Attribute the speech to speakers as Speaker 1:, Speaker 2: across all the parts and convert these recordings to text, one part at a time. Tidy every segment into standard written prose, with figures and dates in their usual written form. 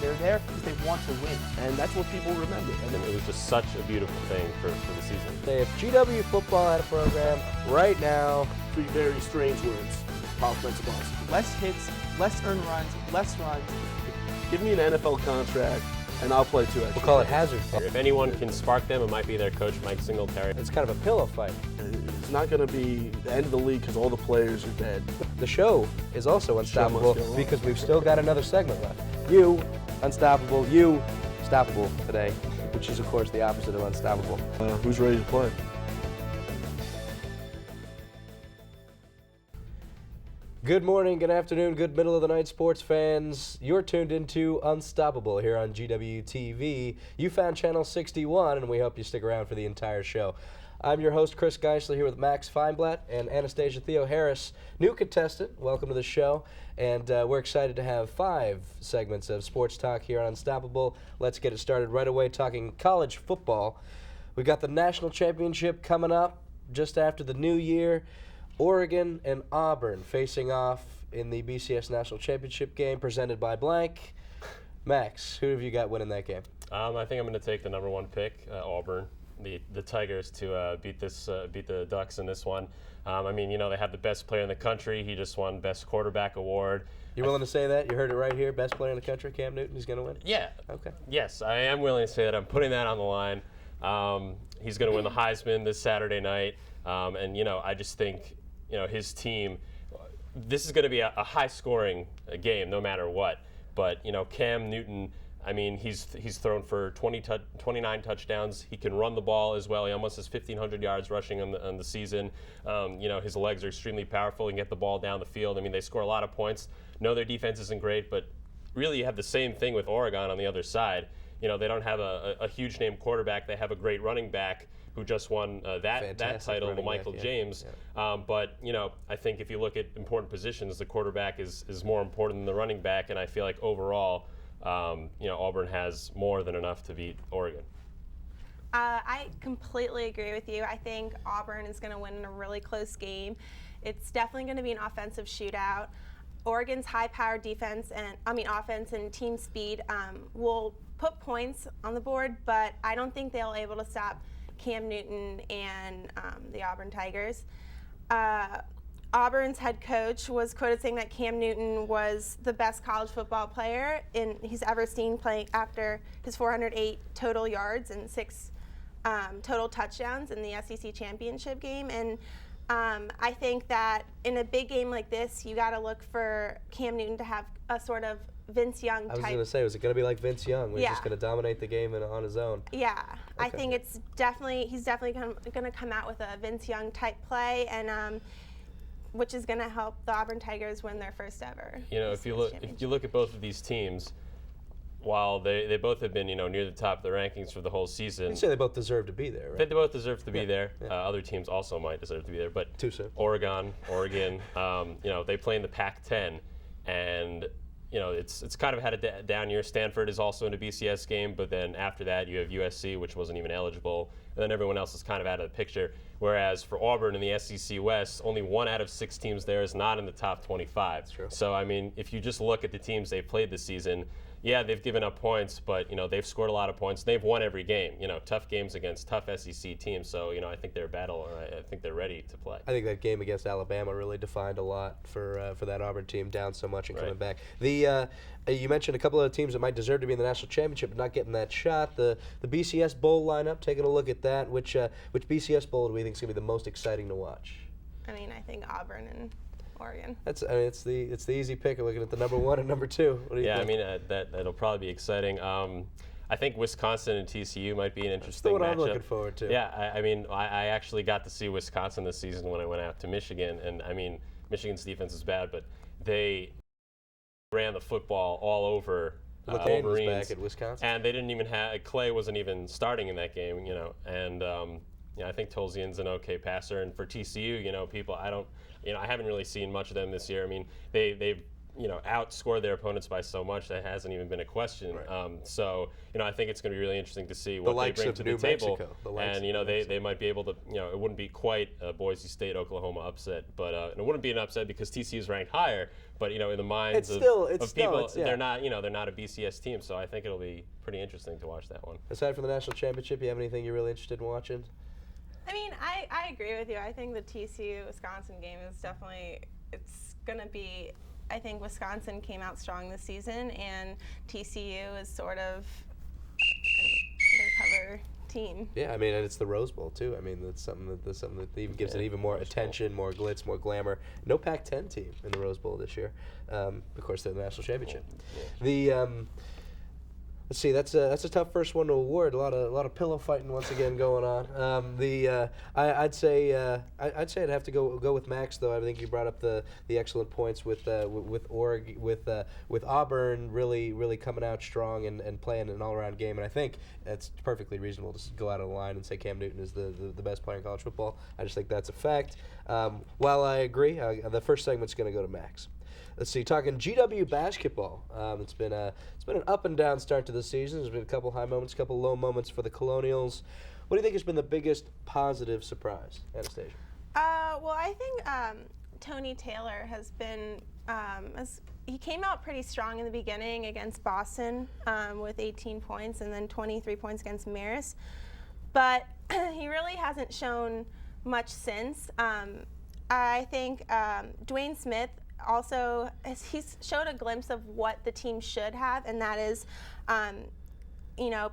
Speaker 1: They're there because they want to win.
Speaker 2: And that's what people remember.
Speaker 3: I mean, it was just such a beautiful thing for the season.
Speaker 4: If GW football had a program right now,
Speaker 2: 3 very strange words. Offensive balls.
Speaker 1: Less hits, less earned runs, less runs.
Speaker 2: Give me an NFL contract, and I'll play 2 extra.
Speaker 4: we'll call it hazard pay.
Speaker 3: If anyone can spark them, it might be their coach, Mike Singletary.
Speaker 4: It's kind of a pillow fight.
Speaker 2: It's not going to be the end of the league because all the players are dead.
Speaker 4: The show is also unstoppable
Speaker 2: must go on.
Speaker 4: because we've still got another segment left. You, unstoppable. You, stoppable today, which is, of course, the opposite of unstoppable.
Speaker 2: Who's ready to play?
Speaker 4: Good morning, good afternoon, good middle of the night, sports fans. You're tuned into Unstoppable here on GWTV. You found channel 61, and we hope you stick around for the entire show. I'm your host, Chris Geissler, here with Max Feinblatt and Anastasia Theoharis, new contestant. Welcome to the show, and we're excited to have 5 segments of sports talk here on Unstoppable. Let's get it started right away talking college football. We've got the national championship coming up just after the new year. Oregon and Auburn facing off in the BCS National Championship game presented by blank. Max, who have you got winning that game?
Speaker 3: I think I'm going to take the number 1 pick, Auburn, the Tigers, to beat the Ducks in this one. I mean, you know, they have the best player in the country. He just won Best Quarterback Award.
Speaker 4: You're willing to say that? You heard it right here. Best player in the country, Cam Newton, is going to win?
Speaker 3: Yeah.
Speaker 4: Okay.
Speaker 3: Yes, I am willing to say that. I'm putting that on the line. He's going to win the Heisman this Saturday night. And, you know, I just think, you know, his team, this is going to be a high-scoring game no matter what. But, you know, Cam Newton, I mean, he's thrown for 29 touchdowns. He can run the ball as well. He almost has 1,500 yards rushing on the season. You know, his legs are extremely powerful. He can get the ball down the field. I mean, they score a lot of points. No, their defense isn't great, but really you have the same thing with Oregon on the other side. You know, they don't have a huge-name quarterback. They have a great running back who just won that title, Michael James.
Speaker 4: Yeah.
Speaker 3: But, you know, I think if you look at important positions, the quarterback is more important than the running back, and I feel like overall, you know, Auburn has more than enough to beat Oregon.
Speaker 5: I completely agree with you. I think Auburn is going to win in a really close game. It's definitely going to be an offensive shootout. Oregon's high-powered offense and team speed will put points on the board, but I don't think they'll be able to stop Cam Newton and the Auburn Tigers. Auburn's head coach was quoted saying that Cam Newton was the best college football player he's ever seen playing after his 408 total yards and 6 total touchdowns in the SEC championship game. And I think that in a big game like this, you got to look for Cam Newton to have a sort of Vince Young type.
Speaker 4: I was going to say, was it going to be like Vince Young, where he's just going to dominate the game on his own?
Speaker 5: Yeah,
Speaker 4: okay.
Speaker 5: I think he's definitely going to come out with a Vince Young type play, and which is going to help the Auburn Tigers win their first ever.
Speaker 3: You know, if you look at both of these teams, while they both have been, you know, near the top of the rankings for the whole season.
Speaker 4: You'd say they both deserve to be there, right?
Speaker 3: They both deserve to be there.
Speaker 4: Yeah.
Speaker 3: Other teams also might deserve to be there, but
Speaker 4: Too soon.
Speaker 3: Oregon, you know, they play in the Pac-10, and you know, it's kind of had a down year. Stanford is also in a BCS game, but then after that you have USC, which wasn't even eligible, and then everyone else is kind of out of the picture. Whereas for Auburn in the SEC West, only 1 out of 6 teams there is not in the top 25.
Speaker 4: That's true.
Speaker 3: So, I mean, if you just look at the teams they've played this season, yeah, they've given up points, but, you know, they've scored a lot of points. They've won every game, you know, tough games against tough SEC teams. So, you know, I think they're I think they're ready to play.
Speaker 4: I think that game against Alabama really defined a lot for that Auburn team, down so much and coming back. You mentioned a couple of teams that might deserve to be in the national championship but not getting that shot. The BCS Bowl lineup, taking a look at that. Which BCS Bowl do we think is going to be the most exciting to watch?
Speaker 5: I mean, I think Auburn and Oregon.
Speaker 4: It's the easy pick. Looking at the number 1 and number 2. What do you think?
Speaker 3: I mean that'll probably be exciting. I think Wisconsin and TCU might be an interesting
Speaker 4: matchup. That's what I'm
Speaker 3: matchup.
Speaker 4: looking forward to.
Speaker 3: Yeah, I mean, I actually got to see Wisconsin this season when I went out to Michigan, and I mean, Michigan's defense is bad, but they ran the football all over
Speaker 4: Wolverines. Was
Speaker 3: Wolverines,
Speaker 4: back at Wisconsin,
Speaker 3: and they didn't even have Clay wasn't even starting in that game, you know, and I think Tolzien's an okay passer, and for TCU, you know, I haven't really seen much of them this year. I mean, they've outscore their opponents by so much that hasn't even been a question.
Speaker 4: Right.
Speaker 3: So I think it's going to be really interesting to see
Speaker 4: The
Speaker 3: what they
Speaker 4: likes
Speaker 3: bring
Speaker 4: of
Speaker 3: to
Speaker 4: New
Speaker 3: the table.
Speaker 4: Mexico. The likes
Speaker 3: And
Speaker 4: of New
Speaker 3: they
Speaker 4: Mexico.
Speaker 3: might be able to. It wouldn't be quite a Boise State Oklahoma upset, but and it wouldn't be an upset because TCU is ranked higher. But in the minds of people, they're not they're not a BCS team. So I think it'll be pretty interesting to watch that one.
Speaker 4: Aside from the national championship, you have anything you're really interested in watching?
Speaker 5: I mean, I agree with you. I think the TCU-Wisconsin game is definitely, it's going to be, I think Wisconsin came out strong this season, and TCU is sort of an undercover team.
Speaker 4: Yeah, I mean, and it's the Rose Bowl too. I mean, that's something that even gives it even more attention, more glitz, more glamour. No Pac-10 team in the Rose Bowl this year. Of course, they're the national championship. The let's see, that's a tough first one to award. A lot of pillow fighting once again going on. I'd say I'd have to go with Max though. I think you brought up the excellent points with Auburn really coming out strong and playing an all-around game. And I think it's perfectly reasonable to go out of the line and say Cam Newton is the best player in college football. I just think that's a fact. While I agree, the first segment's going to go to Max. Let's see, talking GW basketball. It's been an up and down start to the season. There's been a couple high moments, a couple low moments for the Colonials. What do you think has been the biggest positive surprise, Anastasia?
Speaker 5: Well, I think Tony Taylor has been, he came out pretty strong in the beginning against Boston with 18 points and then 23 points against Marist. But he really hasn't shown much since. I think Dwayne Smith also he's showed a glimpse of what the team should have, and that is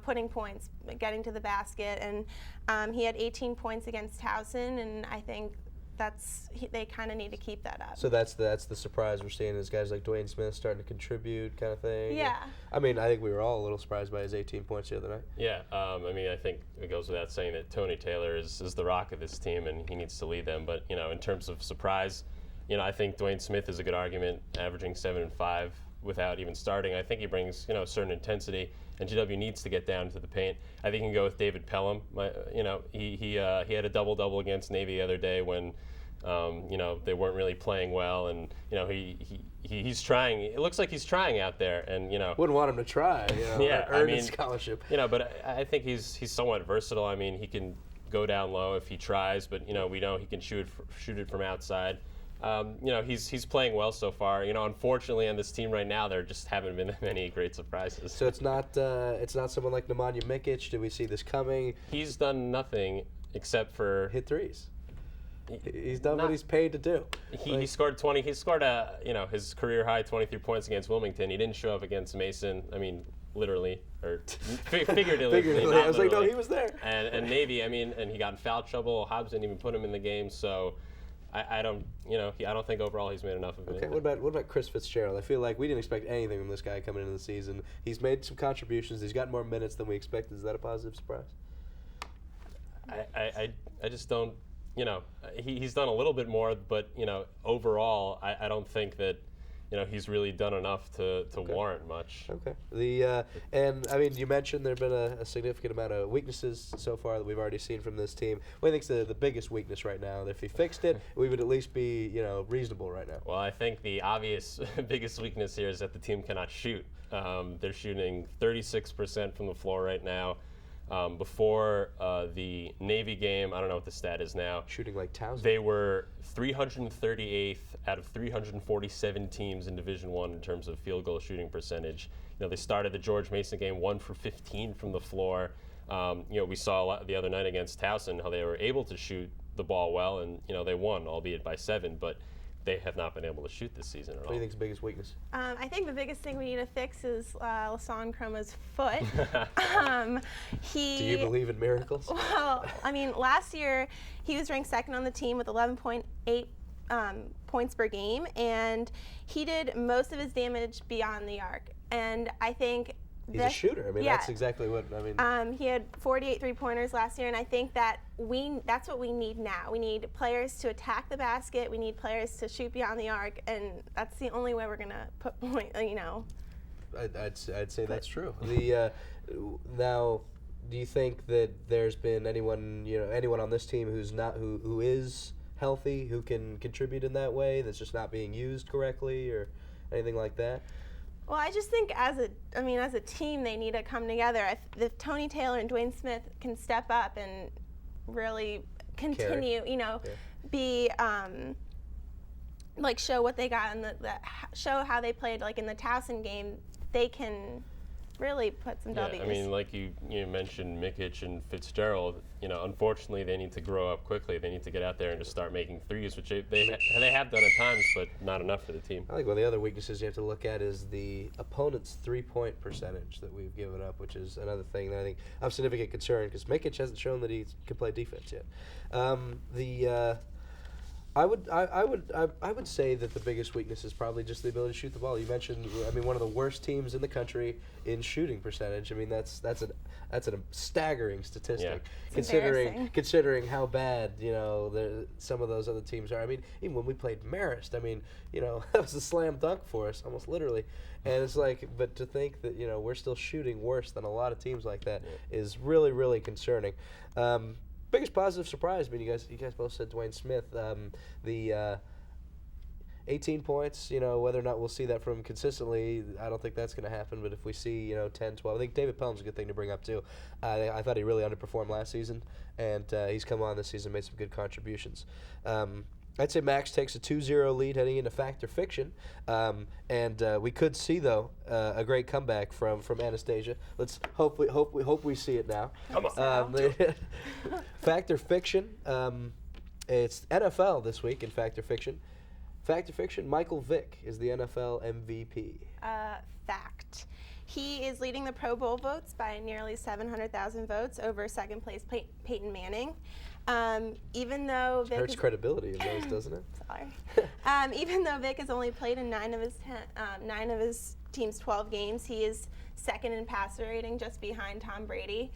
Speaker 5: putting points, getting to the basket, and he had 18 points against Towson, and I think they kind of need to keep that up.
Speaker 4: So that's the surprise we're seeing is guys like Dwayne Smith starting to contribute, kind of thing.
Speaker 5: Yeah.
Speaker 4: I mean, I think we were all a little surprised by his 18 points the other night.
Speaker 3: Yeah, I mean, I think it goes without saying that Tony Taylor is the rock of this team, and he needs to lead them. But in terms of surprise, I think Dwayne Smith is a good argument, averaging 7 and 5 without even starting. I think he brings a certain intensity, and GW needs to get down to the paint. I think you can go with David Pelham. He had a double-double against Navy the other day when they weren't really playing well, and he's trying. It looks like he's trying out there, and
Speaker 4: wouldn't want him to try.
Speaker 3: Yeah,
Speaker 4: earn his scholarship.
Speaker 3: But I think he's somewhat versatile. I mean, he can go down low if he tries, but we know he can shoot it from outside. He's playing well so far. Unfortunately, on this team right now, there just haven't been many great surprises.
Speaker 4: So it's not someone like Nemanja Mikic. Did we see this coming?
Speaker 3: He's done nothing except for
Speaker 4: hit threes. He's done what he's paid to do.
Speaker 3: He scored 20. He scored his career high 23 points against Wilmington. He didn't show up against Mason. I mean, literally or figuratively.
Speaker 4: Figuratively. I was like, no, he was there.
Speaker 3: And Navy. I mean, and he got in foul trouble. Hobbs didn't even put him in the game. So. I don't think overall he's made enough of it.
Speaker 4: Okay, what about Chris Fitzgerald? I feel like we didn't expect anything from this guy coming into the season. He's made some contributions. He's got more minutes than we expected. Is that a positive surprise?
Speaker 3: I just don't. He's done a little bit more, but overall, I don't think that. He's really done enough to warrant much.
Speaker 4: Okay. And I mean, you mentioned there have been a significant amount of weaknesses so far that we've already seen from this team. What do you think's the biggest weakness right now? If he fixed it, we would at least be reasonable right now.
Speaker 3: Well, I think the obvious biggest weakness here is that the team cannot shoot. They're shooting 36% from the floor right now. Before the Navy game, I don't know what the stat is now.
Speaker 4: Shooting like Towson.
Speaker 3: They were 338th out of 347 teams in Division I in terms of field goal shooting percentage. They started the George Mason game 1 for 15 from the floor. We saw the other night against Towson how they were able to shoot the ball well, and they won, albeit by 7. But they have not been able to shoot this season at all.
Speaker 4: What do you think is the biggest weakness?
Speaker 5: I think the biggest thing we need to fix is Lasan Chroma's foot.
Speaker 4: Do you believe in miracles?
Speaker 5: Well, I mean, last year he was ranked second on the team with 11.8 points per game, and he did most of his damage beyond the arc. And I think
Speaker 4: he's a shooter. I mean, that's exactly what I mean.
Speaker 5: He had 48 three-pointers last year, and I think that that's what we need now. We need players to attack the basket. We need players to shoot beyond the arc, and that's the only way we're gonna put point.
Speaker 4: I'd say that's true. Now, do you think that there's been anyone on this team who is healthy, who can contribute in that way, that's just not being used correctly, or anything like that?
Speaker 5: Well, I just think as a team, they need to come together. If Tony Taylor and Dwayne Smith can step up and really continue, be like show what they got in show how they played like in the Towson game, they can really put some W's.
Speaker 3: I mean, like you mentioned Mikic and Fitzgerald, unfortunately they need to grow up quickly. They need to get out there and just start making threes, which they have done at times, but not enough for the team.
Speaker 4: I think one of the other weaknesses you have to look at is the opponent's three-point percentage that we've given up, which is another thing that I think of significant concern because Mikic hasn't shown that he can play defense yet. I would say that the biggest weakness is probably just the ability to shoot the ball. You mentioned, one of the worst teams in the country in shooting percentage. I mean, that's a staggering statistic, considering how bad some of those other teams are. I mean, even when we played Marist, that was a slam dunk for us, almost literally. And it's like, but to think that we're still shooting worse than a lot of teams like that is really, really concerning. Biggest positive surprise, you guys both said Dwayne Smith. The 18 points, whether or not we'll see that from him consistently, I don't think that's going to happen. But if we see, 10, 12, I think David Pelham's a good thing to bring up too. I thought he really underperformed last season, and he's come on this season, made some good contributions. I'd say Max takes a 2-0 lead heading into Fact or Fiction, and we could see though a great comeback from Anastasia. Let's hope we see it now.
Speaker 3: Come on.
Speaker 4: Fact or Fiction. It's NFL this week in Fact or Fiction. Fact or Fiction. Michael Vick is the NFL MVP.
Speaker 5: Fact. He is leading the Pro Bowl votes by nearly 700,000 votes over second place Peyton Manning. Even though Vick
Speaker 4: hurts credibility in those, doesn't it?
Speaker 5: Sorry. Even though Vick has only played in 9 of his team's 12 games, he is second in passer rating, just behind Tom Brady,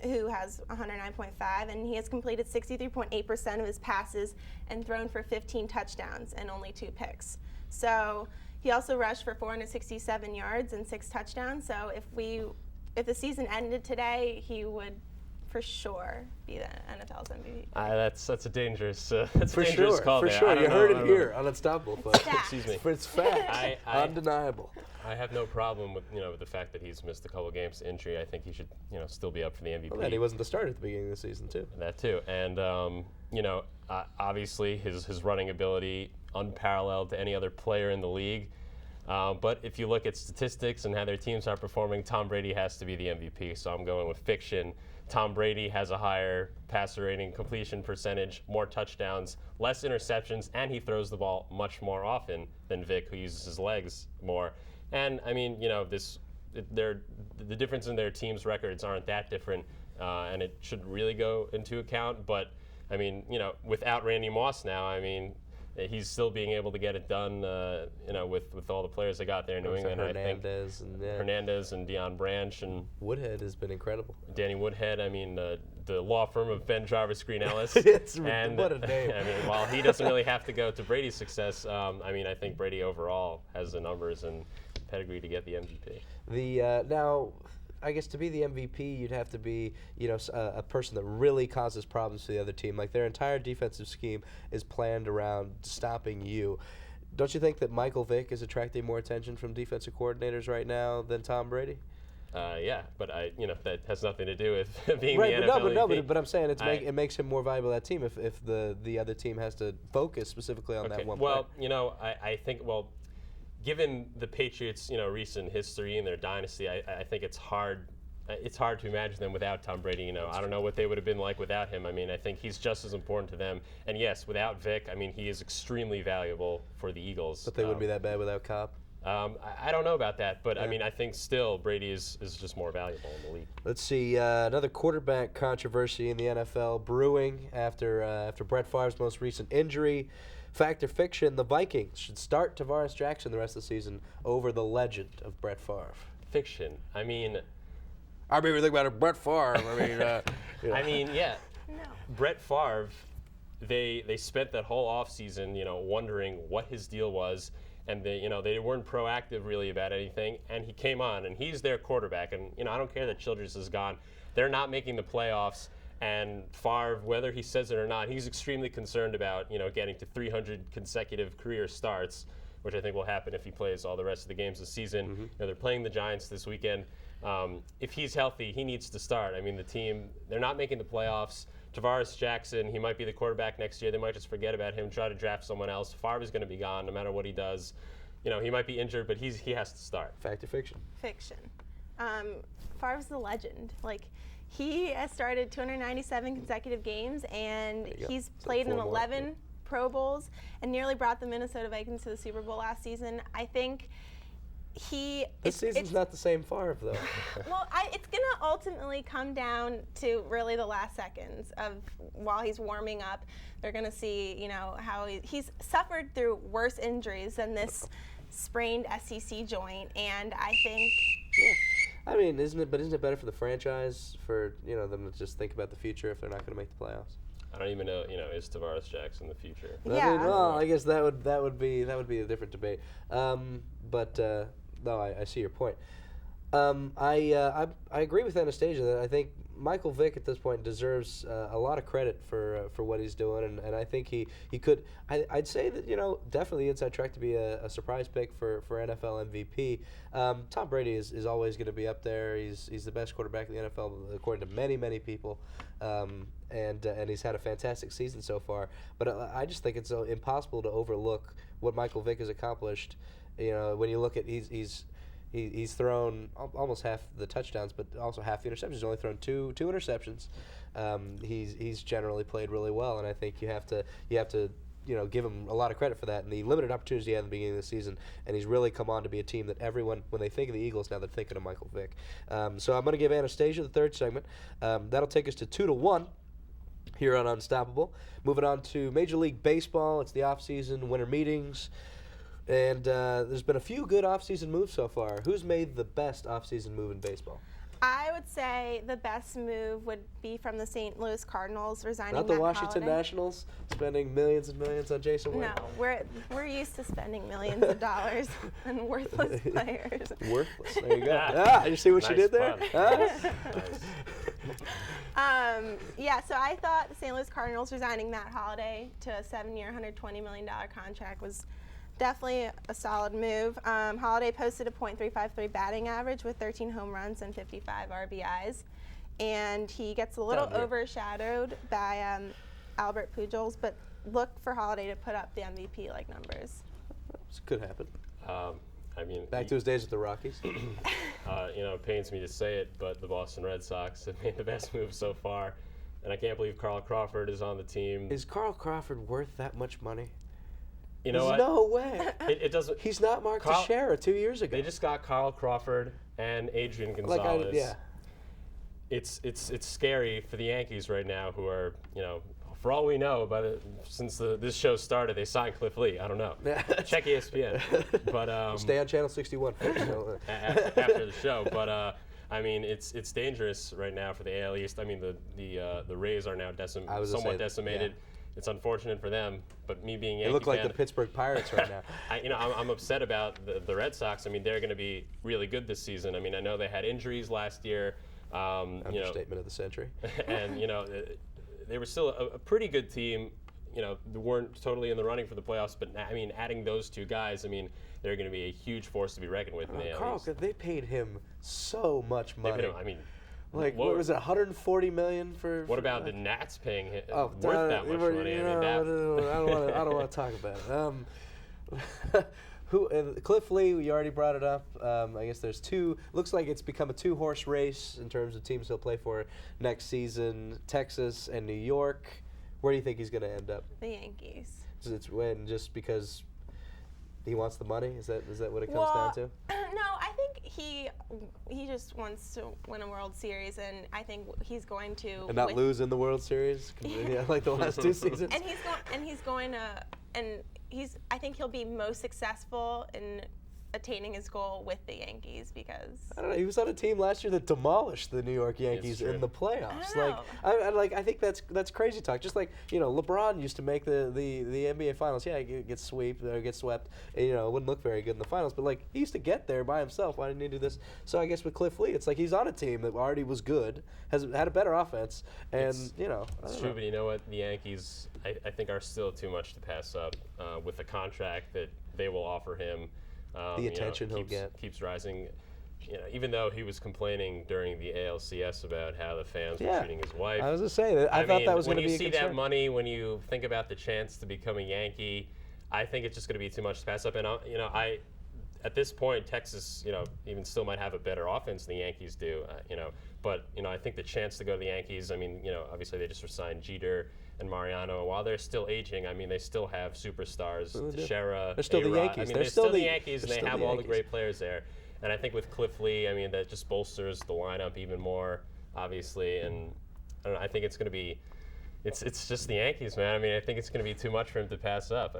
Speaker 5: who has 109.5, and he has completed 63.8% of his passes and thrown for 15 touchdowns and only 2 picks. So he also rushed for 467 yards and 6 touchdowns. So if the season ended today, he would for sure be the NFL's MVP.
Speaker 3: That's a dangerous call
Speaker 4: for
Speaker 3: there.
Speaker 4: Sure, you heard it here on Unstoppable, folks.
Speaker 3: Excuse me.
Speaker 4: It's fact. Undeniable.
Speaker 3: I have no problem with the fact that he's missed a couple games to injury. I think he should still be up for the MVP.
Speaker 4: Well, and he wasn't the starter at the beginning of the season too.
Speaker 3: That too, and obviously his running ability unparalleled to any other player in the league. But if you look at statistics and how their teams are performing, Tom Brady has to be the MVP. So I'm going with Fiction. Tom Brady has a higher passer rating, completion percentage, more touchdowns, less interceptions, and he throws the ball much more often than Vick, who uses his legs more. And the difference in their team's records aren't that different, and it should really go into account. But without Randy Moss now, he's still being able to get it done, with all the players they got there in New England.
Speaker 4: Hernandez
Speaker 3: and Deion Branch and
Speaker 4: Woodhead has been incredible.
Speaker 3: Danny Woodhead. The law firm of Ben Jarvis Green Ellis.
Speaker 4: What a name.
Speaker 3: While he doesn't really have to go to Brady's success, I think Brady overall has the numbers and pedigree to get the MVP.
Speaker 4: Now, I guess to be the MVP, you'd have to be, a person that really causes problems to the other team. Like their entire defensive scheme is planned around stopping you. Don't you think that Michael Vick is attracting more attention from defensive coordinators right now than Tom Brady?
Speaker 3: Yeah, but that has nothing to do with being the NFL MVP.
Speaker 4: But I'm saying it makes him more valuable to that team if the other team has to focus specifically on that one play.
Speaker 3: Well, I think given the Patriots' recent history and their dynasty, I think it's hard to imagine them without Tom Brady. I don't know what they would have been like without him. I think he's just as important to them. And yes, without Vick, he is extremely valuable for the Eagles.
Speaker 4: But they wouldn't be that bad without Cobb.
Speaker 3: I don't know about that, but I think still Brady is just more valuable in the league.
Speaker 4: Let's see, another quarterback controversy in the NFL brewing after Brett Favre's most recent injury. Fact or Fiction, the Vikings should start Tarvaris Jackson the rest of the season over the legend of Brett Favre.
Speaker 3: Fiction.
Speaker 4: We think about it, Brett Favre.
Speaker 3: Yeah.
Speaker 5: No.
Speaker 3: Brett Favre, they spent that whole offseason, wondering what his deal was, and they weren't proactive really about anything. And he came on, and he's their quarterback. And I don't care that Childress is gone; they're not making the playoffs. And Favre, whether he says it or not, he's extremely concerned about getting to 300 consecutive career starts. which I think will happen if he plays all the rest of the games this season.
Speaker 4: Mm-hmm.
Speaker 3: You know, they're playing the Giants this weekend. If he's healthy, he needs to start. I mean, the team, they're not making the playoffs. Tarvaris Jackson, he might be the quarterback next year. They might just forget about him, try to draft someone else. Favre is going to be gone no matter what he does. You know, he might be injured, but he has to start.
Speaker 4: Fact or fiction?
Speaker 5: Fiction. Favre's the legend. Like, he has started 297 consecutive games, and he's played in 11 Pro Bowls and nearly brought the Minnesota Vikings to the Super Bowl last season. I think
Speaker 4: this season's not the same Favre, though.
Speaker 5: Well, it's going to ultimately come down to really the last seconds of while he's warming up. They're going to see, you know, how he's suffered through worse injuries than this sprained SEC joint, and I think.
Speaker 4: Yeah. I mean, isn't it better for the franchise for, you know, them to just think about the future if they're not going to make the playoffs?
Speaker 3: I don't even know, you know, is Tarvaris Jackson the future?
Speaker 5: Yeah.
Speaker 4: I mean, well, I guess that would be a different debate. No, I see your point. I agree with Anastasia that I think Michael Vick at this point deserves a lot of credit for what he's doing, and I think he could. I'd say that, you know, definitely the inside track to be a surprise pick for NFL MVP. Tom Brady is always going to be up there. He's the best quarterback in the NFL according to many people, and he's had a fantastic season so far. But I just think it's impossible to overlook what Michael Vick has accomplished. You know, when you look at he's thrown almost half the touchdowns, but also half the interceptions. He's only thrown two interceptions. He's generally played really well, and I think you have to you know, give him a lot of credit for that and the limited opportunities he had in the beginning of the season. And he's really come on to be a team that everyone, when they think of the Eagles, now they're thinking of Michael Vick. So I'm going to give Anastasia the third segment. That'll take us to 2-1 here on Unstoppable. Moving on to Major League Baseball. It's the offseason, winter meetings. And there's been a few good offseason moves so far. Who's made the best offseason move in baseball?
Speaker 5: I would say the best move would be from the St. Louis Cardinals resigning
Speaker 4: Not the
Speaker 5: Matt
Speaker 4: Washington
Speaker 5: Holliday.
Speaker 4: Nationals spending millions and millions on Jason Witten.
Speaker 5: No, we're used to spending millions of dollars on worthless players.
Speaker 4: Worthless. There you go. You see what
Speaker 3: Nice
Speaker 4: you did there?
Speaker 3: pun.
Speaker 5: Yeah, so I thought the St. Louis Cardinals resigning Matt Holliday to a 7-year, $120 million contract was definitely a solid move. Holliday posted a .353 batting average with 13 home runs and 55 RBIs. And he gets a little overshadowed by Albert Pujols, but look for Holliday to put up the MVP-like numbers.
Speaker 4: This could happen.
Speaker 3: I mean,
Speaker 4: Back to his days with the Rockies.
Speaker 3: you know, it pains me to say it, but the Boston Red Sox have made the best move so far. And I can't believe Carl Crawford is on the team.
Speaker 4: Is Carl Crawford worth that much money?
Speaker 3: You know what?
Speaker 4: No way.
Speaker 3: It doesn't.
Speaker 4: He's not Mark Teixeira 2 years ago.
Speaker 3: They just got Carl Crawford and Adrian Gonzalez.
Speaker 4: yeah.
Speaker 3: It's scary for the Yankees right now, who are, you know, for all we know, since this show started, they signed Cliff Lee. I don't know. Check ESPN. But
Speaker 4: Stay on Channel 61.
Speaker 3: after the show. But I mean, it's dangerous right now for the AL East. I mean, the Rays are now somewhat decimated.
Speaker 4: Yeah.
Speaker 3: It's unfortunate for them, but me being Yankee
Speaker 4: They look like
Speaker 3: fan,
Speaker 4: the Pittsburgh Pirates right now.
Speaker 3: I'm upset about the Red Sox. I mean, they're going to be really good this season. I mean, I know they had injuries last year.
Speaker 4: Understatement of the century.
Speaker 3: And you know, they were still a pretty good team. You know, they weren't totally in the running for the playoffs, but I mean, adding those two guys, I mean, they're going to be a huge force to be reckoned with in the AL
Speaker 4: Carl,
Speaker 3: East.
Speaker 4: they paid him so much money.
Speaker 3: I mean,
Speaker 4: like, what was it, $140 million for?
Speaker 3: What about the Nats paying him worth that much money?
Speaker 4: I don't want to talk about it. Cliff Lee, you already brought it up. I guess there's two. Looks like it's become a two-horse race in terms of teams he'll play for next season: Texas and New York. Where do you think he's going to end up?
Speaker 5: The Yankees.
Speaker 4: It's just because he wants the money? Is that what it comes down to?
Speaker 5: No, I think he just wants to win a World Series, and I think he's going to
Speaker 4: And not lose in the World Series, like the last two seasons.
Speaker 5: I think he'll be most successful in attaining his goal with the Yankees because
Speaker 4: I don't know. He was on a team last year that demolished the New York Yankees in the playoffs. I think that's crazy talk. Just like, you know, LeBron used to make the NBA Finals. Yeah, he gets swept. And, you know, it wouldn't look very good in the finals. But like, he used to get there by himself. Why didn't he do this? So I guess with Cliff Lee, it's like he's on a team that already was good, has had a better offense, and
Speaker 3: It's true, but you know what? The Yankees, I think, are still too much to pass up with a contract that they will offer him.
Speaker 4: The attention he'll get
Speaker 3: keeps rising. Even though he was complaining during the ALCS about how the fans were treating his wife.
Speaker 4: I was going to say that. I thought that was going to be a concern.
Speaker 3: When you see that money, when you think about the chance to become a Yankee, I think it's just going to be too much to pass up. And at this point, Texas, even still might have a better offense than the Yankees do. But I think the chance to go to the Yankees. Obviously they just signed Jeter and Mariano. While they're still aging, they still have superstars. Teixeira,
Speaker 4: they're still
Speaker 3: A-Rod.
Speaker 4: the Yankees.
Speaker 3: They're still the Yankees, and they have all the great players there. And I think with Cliff Lee, that just bolsters the lineup even more, obviously. And I don't know, I think it's going to be, it's just the Yankees, man. I think it's going to be too much for him to pass up.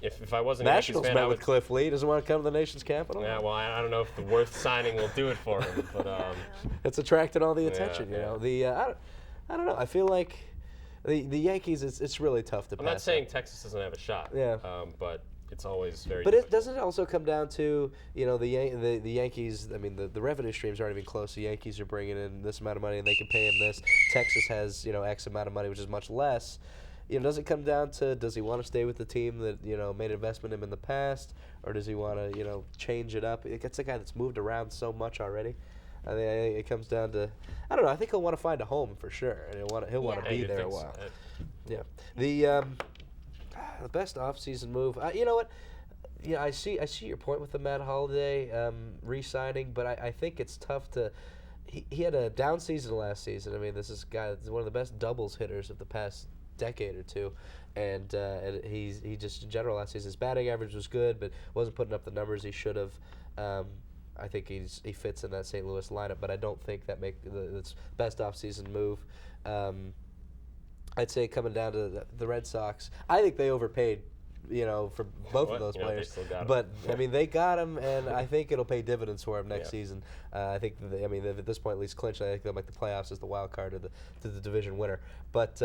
Speaker 3: If I wasn't a Yankees fan,
Speaker 4: met with Cliff Lee. Doesn't want to come to the nation's capital.
Speaker 3: Yeah, well, I don't know if the Worth signing will do it for him, but
Speaker 4: it's attracted all the attention. I don't know. I feel like the Yankees. It's really tough to pass.
Speaker 3: I'm not saying Texas doesn't have a shot.
Speaker 4: Yeah.
Speaker 3: But it's always very.
Speaker 4: But doesn't it also come down to the Yankees? The revenue streams aren't even close. The Yankees are bringing in this amount of money, and they can pay him this. Texas has X amount of money, which is much less. Does it come down to, does he want to stay with the team that made an investment in him in the past, or does he want to change it up? It's a guy that's moved around so much already. I think it comes down to, I don't know. I think he'll want to find a home for sure, and he'll want to be there a while. Yeah. The best offseason move. You know what? I see your point with the Matt Holliday re-signing, but I think it's tough to. He had a down season last season. This is a guy that's one of the best doubles hitters of the past decade or two, and he just in general last season his batting average was good, but wasn't putting up the numbers he should have. I think he fits in that St. Louis lineup, but I don't think that makes the best offseason move. I'd say coming down to the Red Sox, I think they overpaid, for both of those players.
Speaker 3: They still got
Speaker 4: but they got him, and I think it'll pay dividends for him next season. I think they've at this point at least clinched. I think they'll make the playoffs as the wild card to the division winner. But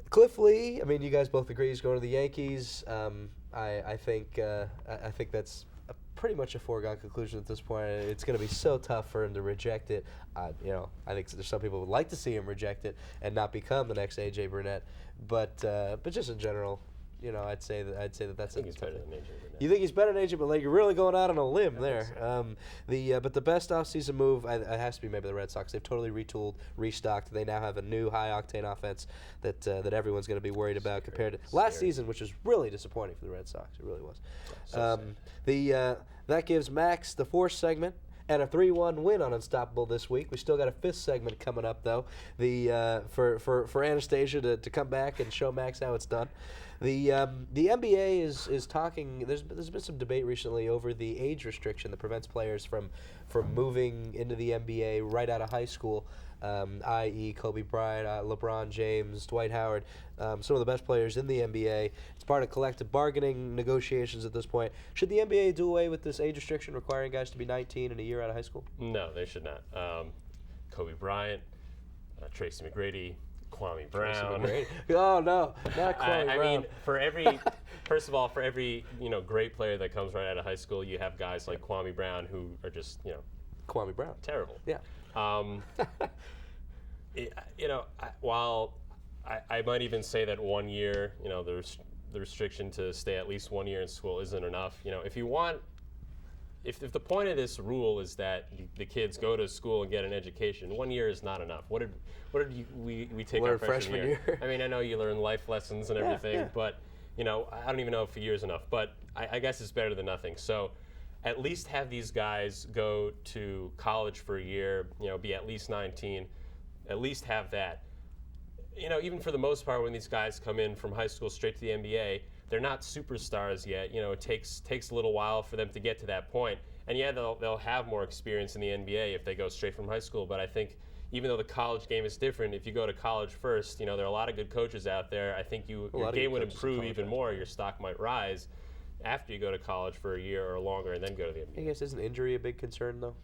Speaker 4: Cliff Lee, you guys both agree he's going to the Yankees. I think that's pretty much a foregone conclusion at this point. It's going to be so tough for him to reject it. I think there's some people who would like to see him reject it and not become the next AJ Burnett. But just in general, I'd say that's.
Speaker 3: I think he's better than AJ Burnett.
Speaker 4: You think he's better than AJ, but you're really going out on a limb there. But the best offseason move, it has to be maybe the Red Sox. They've totally retooled, restocked. They now have a new high octane offense that everyone's going to be worried about compared to last season, which was really disappointing for the Red Sox. It really was. That gives Max the fourth segment and a 3-1 win on Unstoppable this week. We still got a fifth segment coming up though. For Anastasia to come back and show Max how it's done. The NBA is talking. There's been some debate recently over the age restriction that prevents players from moving into the NBA right out of high school, i.e. Kobe Bryant, LeBron James, Dwight Howard, some of the best players in the NBA. It's part of collective bargaining negotiations at this point. Should the NBA do away with this age restriction requiring guys to be 19 and a year out of high school?
Speaker 3: No, they should not. Kobe Bryant, Tracy McGrady, Kwame Brown.
Speaker 4: Oh no, not Kwame Brown.
Speaker 3: For every great player that comes right out of high school, you have guys like Kwame Brown who are just
Speaker 4: Kwame Brown
Speaker 3: terrible.
Speaker 4: Yeah.
Speaker 3: While I might even say that 1 year, the restriction to stay at least 1 year in school isn't enough. If the point of this rule is that the kids go to school and get an education, 1 year is not enough. What did we take our freshman year? I know you learn life lessons and everything, but I don't even know if a year is enough. But I guess it's better than nothing. So at least have these guys go to college for a year, be at least 19, at least have that. Even for the most part, when these guys come in from high school straight to the NBA, they're not superstars yet. It takes a little while for them to get to that point. And they'll have more experience in the NBA if they go straight from high school. But I think even though the college game is different, if you go to college first, there are a lot of good coaches out there. I think your game would improve even more. Your stock might rise after you go to college for a year or longer and then go to the NBA.
Speaker 4: I guess isn't injury a big concern though?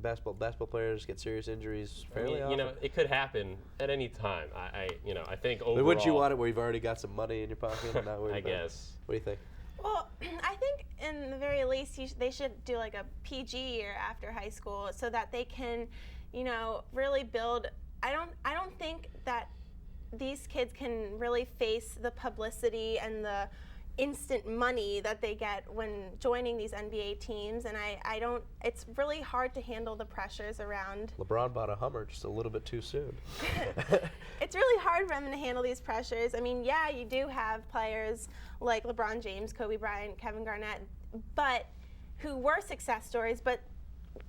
Speaker 4: Basketball players get serious injuries fairly often.
Speaker 3: It could happen at any time. I think overall.
Speaker 4: But wouldn't you want it where you've already got some money in your pocket and not worried
Speaker 3: I guess.
Speaker 4: What do you think?
Speaker 5: Well, I think in the very least they should do like a PG year after high school so that they can, really build. I don't think that these kids can really face the publicity and the instant money that they get when joining these NBA teams, and I don't. It's really hard to handle the pressures around.
Speaker 4: LeBron bought a Hummer just a little bit too soon.
Speaker 5: It's really hard for them to handle these pressures. I mean, yeah, you do have players like LeBron James, Kobe Bryant, Kevin Garnett, but who were success stories. But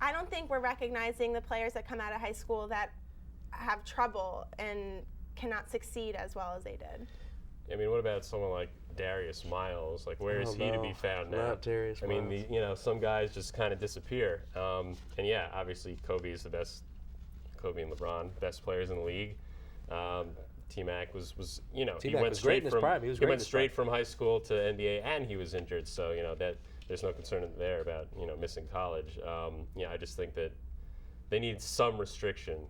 Speaker 5: I don't think we're recognizing the players that come out of high school that have trouble and cannot succeed as well as they did.
Speaker 3: I mean, what about someone like Darius Miles? Like, where is he to be found now?
Speaker 4: Not Darius
Speaker 3: I mean,
Speaker 4: Miles.
Speaker 3: some guys just kind of disappear. And yeah, obviously Kobe is the best. Kobe and LeBron, best players in the league. T-Mac was he
Speaker 4: T-Mac
Speaker 3: went
Speaker 4: was great
Speaker 3: straight
Speaker 4: in his
Speaker 3: from
Speaker 4: prime. He was great in
Speaker 3: went
Speaker 4: his
Speaker 3: straight
Speaker 4: prime.
Speaker 3: from high school to NBA, and he was injured. So that there's no concern there about missing college. I just think that they need some restriction.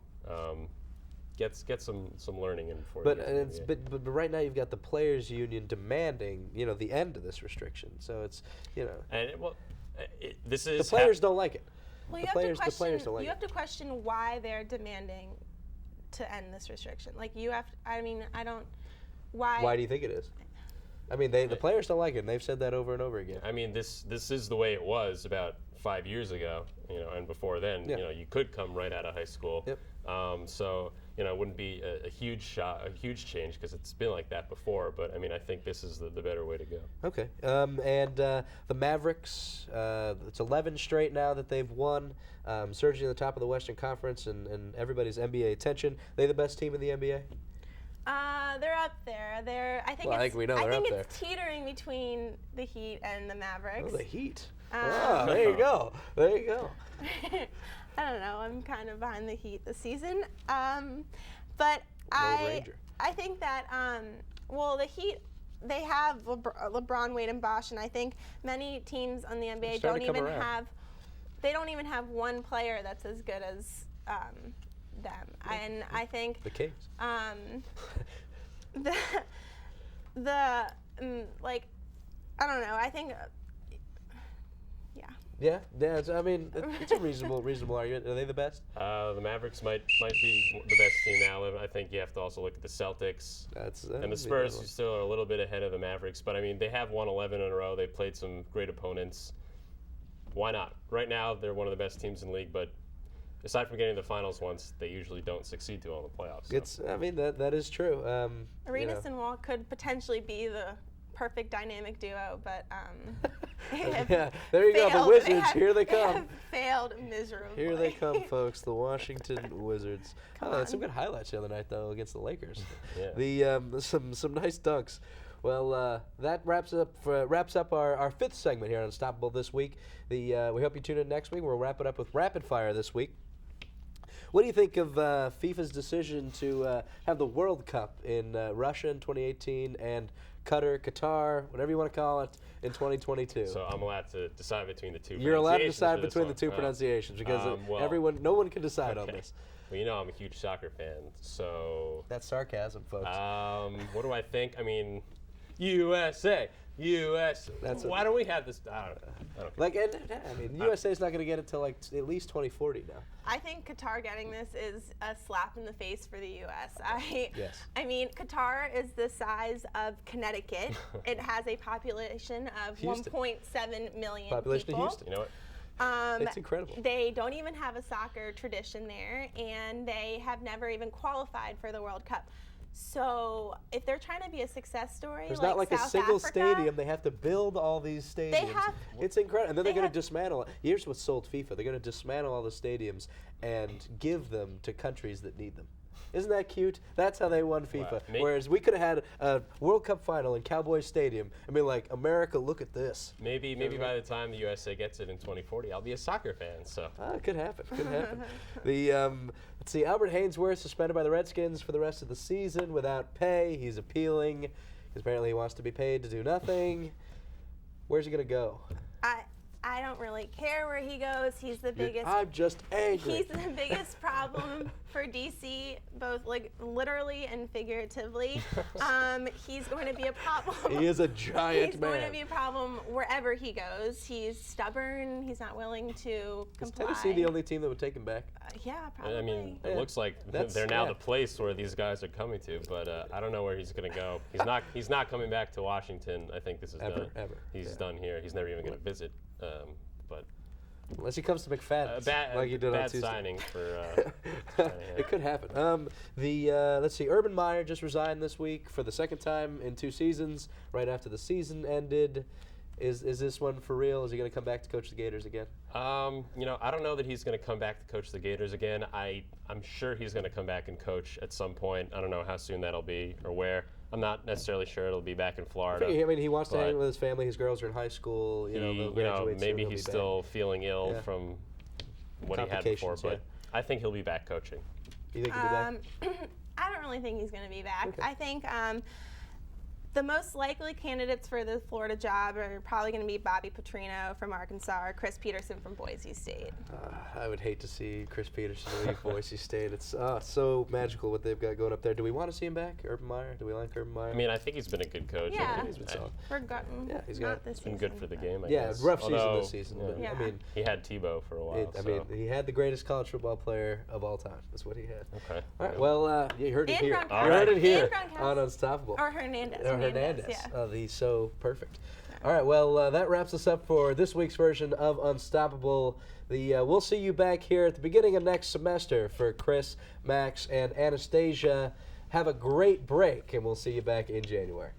Speaker 3: Get some learning in before.
Speaker 4: But right now you've got the players' union demanding the end of this restriction. So it's
Speaker 3: this is
Speaker 4: the players don't like it.
Speaker 5: Well,
Speaker 4: the
Speaker 5: you
Speaker 4: players
Speaker 5: have
Speaker 4: don't like it.
Speaker 5: to question why they're demanding to end this restriction. Like I don't. Why?
Speaker 4: Why do you think it is? I mean, the players don't like it, and they've said that over and over again.
Speaker 3: I mean, this is the way it was about 5 years ago, and before then, you could come right out of high school.
Speaker 4: Yep.
Speaker 3: So it wouldn't be a huge change because it's been like that before. But I mean, I think this is the better way to go.
Speaker 4: Okay. And the Mavericks, it's 11 straight now that they've won, surging to the top of the Western Conference and everybody's NBA attention. They the best team in the NBA?
Speaker 5: They're up there. I think
Speaker 4: we know they're up there.
Speaker 5: It's teetering between the Heat and the Mavericks.
Speaker 4: Oh, the Heat. Wow, there you go. There you go.
Speaker 5: I don't know. I'm kind of behind the Heat this season. But
Speaker 4: Ranger.
Speaker 5: I think that, the Heat, they have LeBron, Wade, and Bosh, and I think many teams on the NBA don't even have one player that's as good as them. And I think
Speaker 4: the Kings.
Speaker 5: I don't know. I think
Speaker 4: Yeah, it's a reasonable argument. Are they the best?
Speaker 3: The Mavericks might be the best team now. I think you have to also look at the Celtics. And the Spurs still are a little bit ahead of the Mavericks. But, I mean, they have won 11 in a row. They've played some great opponents. Why not? Right now, they're one of the best teams in the league. But aside from getting to the finals once, they usually don't succeed too well in the playoffs. So.
Speaker 4: That is true.
Speaker 5: Arenas and Wall could potentially be the perfect dynamic duo, but
Speaker 4: there you go. The Wizards, here they come.
Speaker 5: Have failed miserably.
Speaker 4: Here they come, folks. The Washington Wizards. Some good highlights the other night, though, against the Lakers.
Speaker 3: Yeah.
Speaker 4: Some nice dunks. Well, that wraps up our fifth segment here on Unstoppable this week. We hope you tune in next week. We'll wrap it up with rapid fire this week. What do you think of FIFA's decision to have the World Cup in Russia in 2018 and Qatar, whatever you want to call it, in 2022?
Speaker 3: So I'm allowed to decide between the two.
Speaker 4: You're allowed to decide between the two pronunciations because no one can decide on this.
Speaker 3: Well, I'm a huge soccer fan, so
Speaker 4: that's sarcasm, folks.
Speaker 3: What do I think? I mean, USA. Why don't we have this? I don't know.
Speaker 4: USA's not going to get it till at least 2040 now.
Speaker 5: I think Qatar getting this is a slap in the face for the U.S.
Speaker 4: Yes.
Speaker 5: I mean, Qatar is the size of Connecticut. It has a population of 1.7 million
Speaker 4: population
Speaker 5: people.
Speaker 4: of Houston.
Speaker 3: You know what?
Speaker 4: It's incredible.
Speaker 5: They don't even have a soccer tradition there, and they have never even qualified for the World Cup. So if they're trying to be a success story,
Speaker 4: there's
Speaker 5: like
Speaker 4: not
Speaker 5: South
Speaker 4: a single
Speaker 5: Africa,
Speaker 4: stadium. They have to build all these stadiums. It's incredible. And then they're going to dismantle it. Here's what's sold FIFA. They're going to dismantle all the stadiums and give them to countries that need them. Isn't that cute? That's how they won FIFA.
Speaker 3: Wow.
Speaker 4: Whereas we could have had a World Cup final in Cowboy Stadium and be like, America, look at this.
Speaker 3: Maybe by the time the USA gets it in 2040, I'll be a soccer fan. So
Speaker 4: it could happen. Could happen. Let's see. Albert Haynesworth suspended by the Redskins for the rest of the season without pay. He's appealing because apparently he wants to be paid to do nothing. Where's he going to go?
Speaker 5: I I don't really care where he goes. He's the biggest.
Speaker 4: I'm just angry.
Speaker 5: He's the biggest problem for DC, both like literally and figuratively. He's going to be a problem.
Speaker 4: He is a giant
Speaker 5: He's
Speaker 4: man.
Speaker 5: going to be a problem wherever he goes. He's stubborn. He's not willing to comply.
Speaker 4: Is Tennessee the only team that would take him back?
Speaker 5: Yeah, probably.
Speaker 3: I mean,
Speaker 4: Yeah.
Speaker 3: it looks like they're now the place where these guys are coming to, but I don't know where he's going to go. He's not coming back to Washington. I think this is done.
Speaker 4: Ever.
Speaker 3: He's done here. He's never even going to visit. But
Speaker 4: Unless he comes to McFadden's,
Speaker 3: bad,
Speaker 4: like he did on
Speaker 3: bad
Speaker 4: Tuesday.
Speaker 3: signing for.
Speaker 4: It could happen. Let's see. Urban Meyer just resigned this week for the second time in 2 seasons. Right after the season ended. Is this one for real? Is he going to come back to coach the Gators again?
Speaker 3: I don't know that he's going to come back to coach the Gators again. I'm sure he's going to come back and coach at some point. I don't know how soon that'll be or where. I'm not necessarily sure it'll be back in Florida.
Speaker 4: I mean, he wants to hang with his family. His girls are in high school. They'll graduate soon,
Speaker 3: maybe
Speaker 4: he'll
Speaker 3: he's
Speaker 4: be
Speaker 3: still feeling ill from what he had before,
Speaker 4: Complications,
Speaker 3: but I think he'll be back coaching.
Speaker 4: You think he'll be back?
Speaker 5: I don't really think he's going to be back.
Speaker 4: Okay.
Speaker 5: I think the most likely candidates for the Florida job are probably going to be Bobby Petrino from Arkansas or Chris Peterson from Boise State.
Speaker 4: I would hate to see Chris Peterson leave Boise State. It's so magical what they've got going up there. Do we want to see him back, Urban Meyer? Do we like Urban Meyer?
Speaker 3: I mean, I think he's been a good coach.
Speaker 5: Yeah.
Speaker 4: He's been solid.
Speaker 5: Yeah,
Speaker 4: he's
Speaker 5: not
Speaker 4: got-
Speaker 5: this
Speaker 3: Been
Speaker 5: season,
Speaker 3: good for the
Speaker 5: but-
Speaker 3: game, I
Speaker 4: Yeah,
Speaker 3: guess.
Speaker 4: rough season
Speaker 3: Although,
Speaker 4: this season. But,
Speaker 5: Yeah.
Speaker 4: I mean,
Speaker 3: he had Tebow for a while.
Speaker 4: he had the greatest college football player of all time. That's what he had.
Speaker 3: Okay.
Speaker 4: All right, well, you heard it
Speaker 5: And
Speaker 4: here.
Speaker 5: Gronkowski.
Speaker 4: You heard it here
Speaker 5: And Gronkowski.
Speaker 4: on Unstoppable.
Speaker 5: Or Hernandez.
Speaker 4: Or Hernandez.
Speaker 5: Yeah.
Speaker 4: He's so perfect. All right, well, that wraps us up for this week's version of Unstoppable. We'll see you back here at the beginning of next semester for Chris, Max, and Anastasia. Have a great break, and we'll see you back in January.